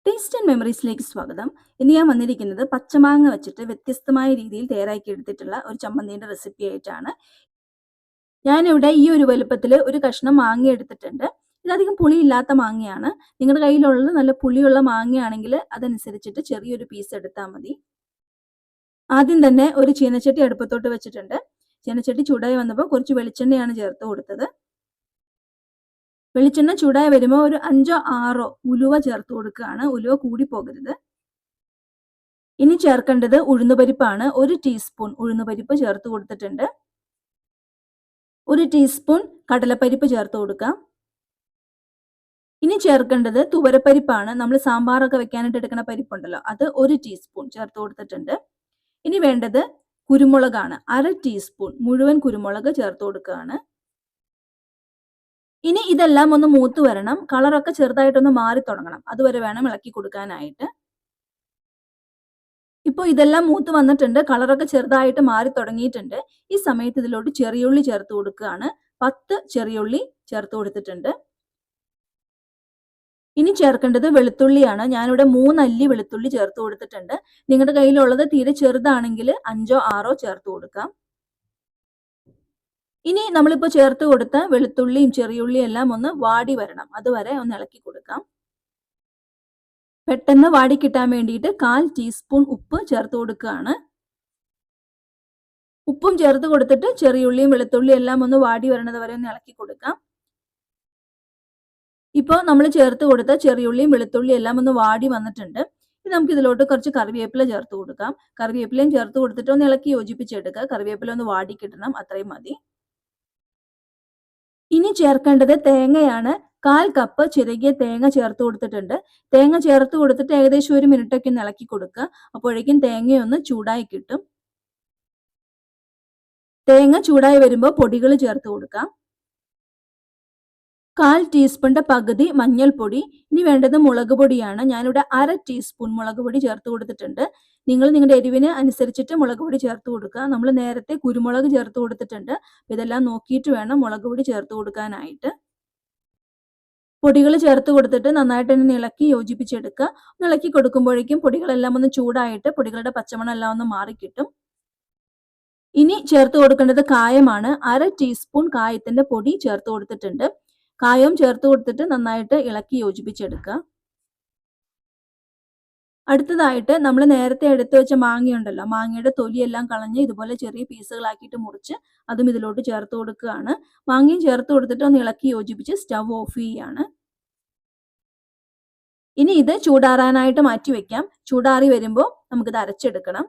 Taste and മെമ്മറീസിലേക്ക് സ്വാഗതം. ഇന്ന് ഞാൻ വന്നിരിക്കുന്നത് പച്ചമാങ്ങ വെച്ചിട്ട് വ്യത്യസ്തമായ രീതിയിൽ തയ്യാറാക്കി എടുത്തിട്ടുള്ള ഒരു ചമ്മന്തിയുടെ റെസിപ്പി ആയിട്ടാണ്. ഞാനിവിടെ ഈ ഒരു വലുപ്പത്തിൽ ഒരു കഷ്ണം മാങ്ങ എടുത്തിട്ടുണ്ട്. ഇതധികം പുളിയില്ലാത്ത മാങ്ങയാണ്. നിങ്ങളുടെ കയ്യിലുള്ളത് നല്ല പുളിയുള്ള മാങ്ങയാണെങ്കിൽ അതനുസരിച്ചിട്ട് ചെറിയൊരു പീസ് എടുത്താൽ മതി. ആദ്യം തന്നെ ഒരു ചീനച്ചട്ടി അടുപ്പത്തോട്ട് വെച്ചിട്ടുണ്ട്. ചീനച്ചട്ടി ചൂടായി വന്നപ്പോൾ കുറച്ച് വെളിച്ചെണ്ണയാണ് ചേർത്ത് കൊടുത്തത്. വെളിച്ചെണ്ണ ചൂടായി വരുമ്പോൾ ഒരു 5 6 ഉലുവ ചേർത്ത് കൊടുക്കുകയാണ്. ഉലുവ കൂടി പോകരുത്. ഇനി ചേർക്കേണ്ടത് ഉഴുന്നുപരിപ്പാണ്. 1 ടീസ്പൂൺ ഉഴുന്നുപരിപ്പ് ചേർത്ത് കൊടുത്തിട്ടുണ്ട്. 1 ടീസ്പൂൺ കടലപ്പരിപ്പ് ചേർത്ത് കൊടുക്കാം. ഇനി ചേർക്കേണ്ടത് തുവരപ്പരിപ്പാണ്. നമ്മൾ സാമ്പാറൊക്കെ വെക്കാനായിട്ട് എടുക്കുന്ന പരിപ്പുണ്ടല്ലോ, അത് 1 ടീസ്പൂൺ ചേർത്ത് കൊടുത്തിട്ടുണ്ട്. ഇനി വേണ്ടത് കുരുമുളകാണ്. 1/2 ടീസ്പൂൺ മുഴുവൻ കുരുമുളക് ചേർത്ത് കൊടുക്കുകയാണ്. ഇനി ഇതെല്ലാം ഒന്ന് മൂത്ത് വരണം. കളറൊക്കെ ചെറുതായിട്ടൊന്ന് മാറി തുടങ്ങണം. അതുവരെ വേണം ഇളക്കി കൊടുക്കാനായിട്ട്. ഇപ്പോൾ ഇതെല്ലാം മൂത്ത് വന്നിട്ടുണ്ട്. കളറൊക്കെ ചെറുതായിട്ട് മാറി തുടങ്ങിയിട്ടുണ്ട്. ഈ സമയത്ത് ഇതിലോട്ട് ചെറിയുള്ളി ചേർത്ത് കൊടുക്കുകയാണ്. 10 ചെറിയുള്ളി ചേർത്ത് കൊടുത്തിട്ടുണ്ട്. ഇനി ചേർക്കേണ്ടത് വെളുത്തുള്ളിയാണ്. ഞാനിവിടെ 3 അല്ലി വെളുത്തുള്ളി ചേർത്ത് കൊടുത്തിട്ടുണ്ട്. നിങ്ങളുടെ കയ്യിലുള്ളത് തീരെ ചെറുതാണെങ്കിൽ 5 6 ചേർത്ത് കൊടുക്കാം. ഇനി നമ്മളിപ്പോൾ ചേർത്ത് കൊടുത്ത വെളുത്തുള്ളിയും ചെറിയുള്ളിയും എല്ലാം ഒന്ന് വാടി വരണം. അതുവരെ ഒന്ന് ഇളക്കി കൊടുക്കാം. പെട്ടെന്ന് വാടി കിട്ടാൻ വേണ്ടിയിട്ട് 1/4 ടീസ്പൂൺ ഉപ്പ് ചേർത്ത് കൊടുക്കുകയാണ്. ഉപ്പും ചേർത്ത് കൊടുത്തിട്ട് ചെറിയുള്ളിയും വെളുത്തുള്ളിയും എല്ലാം ഒന്ന് വാടി വരണത് വരെ ഒന്ന് ഇളക്കി കൊടുക്കാം. ഇപ്പോൾ നമ്മൾ ചേർത്ത് കൊടുത്ത ചെറിയുള്ളിയും വെളുത്തുള്ളിയും എല്ലാം ഒന്ന് വാടി വന്നിട്ടുണ്ട്. ഇനി നമുക്ക് ഇതിലോട്ട് കുറച്ച് കറിവേപ്പില ചേർത്ത് കൊടുക്കാം. കറിവേപ്പിലയും ചേർത്ത് കൊടുത്തിട്ട് ഒന്ന് ഇളക്കി യോജിപ്പിച്ചെടുക്കുക. കറിവേപ്പില ഒന്ന് വാടി കിട്ടണം, അത്രയും മതി. ഇനി ചേർക്കേണ്ടത് തേങ്ങയാണ്. 1/4 കപ്പ് ചിരകിയ തേങ്ങ ചേർത്ത് കൊടുത്തിട്ടുണ്ട്. തേങ്ങ ചേർത്ത് കൊടുത്തിട്ട് ഏകദേശം 1 മിനിറ്റൊക്കെ ഒന്ന് ഇളക്കി കൊടുക്കുക. അപ്പോഴേക്കും തേങ്ങയൊന്ന് ചൂടായി കിട്ടും. തേങ്ങ ചൂടായി വരുമ്പോൾ പൊടികൾ ചേർത്ത് കൊടുക്കാം. 1/4 ടീസ്പൂണിന്റെ പകുതി മഞ്ഞൾപ്പൊടി. ഇനി വേണ്ടത് മുളക് പൊടിയാണ്. ഞാനിവിടെ 1/2 ടീസ്പൂൺ മുളക് പൊടി ചേർത്ത് കൊടുത്തിട്ടുണ്ട്. നിങ്ങൾ നിങ്ങളുടെ എരിവിന് അനുസരിച്ചിട്ട് മുളക് പൊടി ചേർത്ത് കൊടുക്കുക. നമ്മൾ നേരത്തെ കുരുമുളക് ചേർത്ത് കൊടുത്തിട്ടുണ്ട്. ഇതെല്ലാം നോക്കിയിട്ട് വേണം മുളക് പൊടി ചേർത്ത് കൊടുക്കാനായിട്ട്. പൊടികൾ ചേർത്ത് കൊടുത്തിട്ട് നന്നായിട്ട് തന്നെ ഇളക്കി യോജിപ്പിച്ചെടുക്കുക. ഒന്ന് ഇളക്കി കൊടുക്കുമ്പോഴേക്കും പൊടികളെല്ലാം ഒന്ന് ചൂടായിട്ട് പൊടികളുടെ പച്ചമണം എല്ലാം ഒന്ന് മാറിക്കിട്ടും. ഇനി ചേർത്ത് കൊടുക്കേണ്ടത് കായമാണ്. 1/2 ടീസ്പൂൺ കായത്തിന്റെ പൊടി ചേർത്ത് കൊടുത്തിട്ടുണ്ട്. കായവും ചേർത്ത് കൊടുത്തിട്ട് നന്നായിട്ട് ഇളക്കി യോജിപ്പിച്ചെടുക്കുക. അടുത്തതായിട്ട് നമ്മൾ നേരത്തെ എടുത്തു വെച്ച മാങ്ങയുണ്ടല്ലോ, മാങ്ങയുടെ തൊലിയെല്ലാം കളഞ്ഞ് ഇതുപോലെ ചെറിയ പീസുകളാക്കിയിട്ട് മുറിച്ച് അതും ഇതിലോട്ട് ചേർത്ത് കൊടുക്കുകയാണ്. മാങ്ങയും ചേർത്ത് കൊടുത്തിട്ട് ഒന്ന് ഇളക്കി യോജിപ്പിച്ച് സ്റ്റവ് ഓഫ് ചെയ്യുകയാണ്. ഇനി ഇത് ചൂടാറാനായിട്ട് മാറ്റി വെക്കാം. ചൂടാറി വരുമ്പോൾ നമുക്കിത് അരച്ചെടുക്കണം.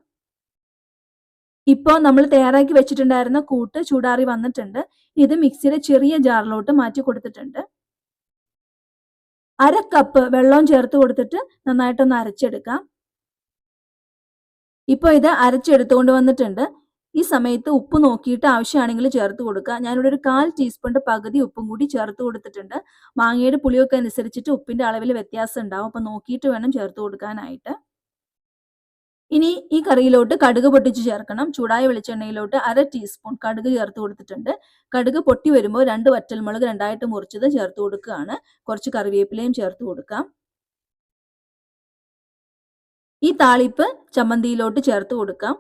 ഇപ്പോൾ നമ്മൾ തയ്യാറാക്കി വെച്ചിട്ടുണ്ടായിരുന്ന കൂട്ട് ചൂടാറി വന്നിട്ടുണ്ട്. ഇത് മിക്സിയുടെ ചെറിയ ജാറിലോട്ട് മാറ്റി കൊടുത്തിട്ടുണ്ട്. 1/2 കപ്പ് വെള്ളവും ചേർത്ത് കൊടുത്തിട്ട് നന്നായിട്ടൊന്ന് അരച്ചെടുക്കാം. ഇപ്പോൾ ഇത് അരച്ചെടുത്തുകൊണ്ട് വന്നിട്ടുണ്ട്. ഈ സമയത്ത് ഉപ്പ് നോക്കിയിട്ട് ആവശ്യമാണെങ്കിൽ ചേർത്ത് കൊടുക്കുക. ഞാനിവിടെ ഒരു 1/4 ടീസ്പൂണിന്റെ പകുതി ഉപ്പും കൂടി ചേർത്ത് കൊടുത്തിട്ടുണ്ട്. മാങ്ങയുടെ പുളിയൊക്കെ അനുസരിച്ചിട്ട് ഉപ്പിന്റെ അളവിൽ വ്യത്യാസം ഉണ്ടാവും. അപ്പോൾ നോക്കിയിട്ട് വേണം ചേർത്ത് കൊടുക്കാനായിട്ട്. ഇനി ഈ കറിയിലോട്ട് കടുക് പൊട്ടിച്ച് ചേർക്കണം. ചൂടായ വെളിച്ചെണ്ണയിലോട്ട് 1/2 ടീസ്പൂൺ കടുക് ചേർത്ത് കൊടുത്തിട്ടുണ്ട്. കടുക് പൊട്ടി വരുമ്പോൾ 2 വറ്റൽമുളക് രണ്ടായിട്ട് മുറിച്ചത് ചേർത്ത് കൊടുക്കുകയാണ്. കുറച്ച് കറിവേപ്പിലയും ചേർത്ത് കൊടുക്കാം. ഈ താളിപ്പ് ചമ്മന്തിയിലോട്ട് ചേർത്ത് കൊടുക്കാം.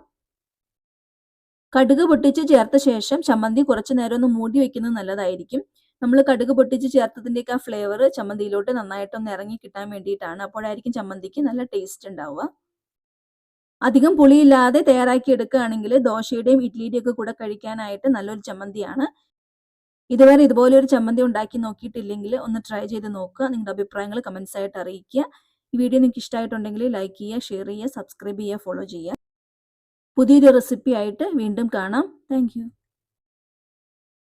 കടുക് പൊട്ടിച്ച് ചേർത്ത ശേഷം ചമ്മന്തി കുറച്ചു നേരം ഒന്ന് മൂടി വെക്കുന്നത് നല്ലതായിരിക്കും. നമ്മൾ കടുക് പൊട്ടിച്ച് ചേർത്തതിൻ്റെയൊക്കെ ആ ഫ്ലേവർ ചമ്മന്തിയിലോട്ട് നന്നായിട്ടൊന്ന് ഇറങ്ങി കിട്ടാൻ വേണ്ടിയിട്ടാണ്. അപ്പോഴായിരിക്കും ചമ്മന്തിക്ക് നല്ല ടേസ്റ്റ് ഉണ്ടാവുക. അധികം പുളിയില്ലാതെ തയ്യാറാക്കി എടുക്കുകയാണെങ്കിൽ ദോശയുടെയും ഇഡ്ലിയുടെയും ഒക്കെ കൂടെ കഴിക്കാനായിട്ട് നല്ലൊരു ചമ്മന്തിയാണ്. ഇതുവരെ ഇതുപോലെ ഒരു ചമ്മന്തി ഉണ്ടാക്കി നോക്കിയിട്ടില്ലെങ്കിൽ ഒന്ന് ട്രൈ ചെയ്ത് നോക്കുക. നിങ്ങളുടെ അഭിപ്രായങ്ങൾ കമൻസ് ആയിട്ട് അറിയിക്കുക. ഈ വീഡിയോ നിങ്ങൾക്ക് ഇഷ്ടമായിട്ടുണ്ടെങ്കിൽ ലൈക്ക് ചെയ്യുക, ഷെയർ ചെയ്യുക, സബ്സ്ക്രൈബ് ചെയ്യുക, ഫോളോ ചെയ്യുക. പുതിയൊരു റെസിപ്പി ആയിട്ട് വീണ്ടും കാണാം. താങ്ക്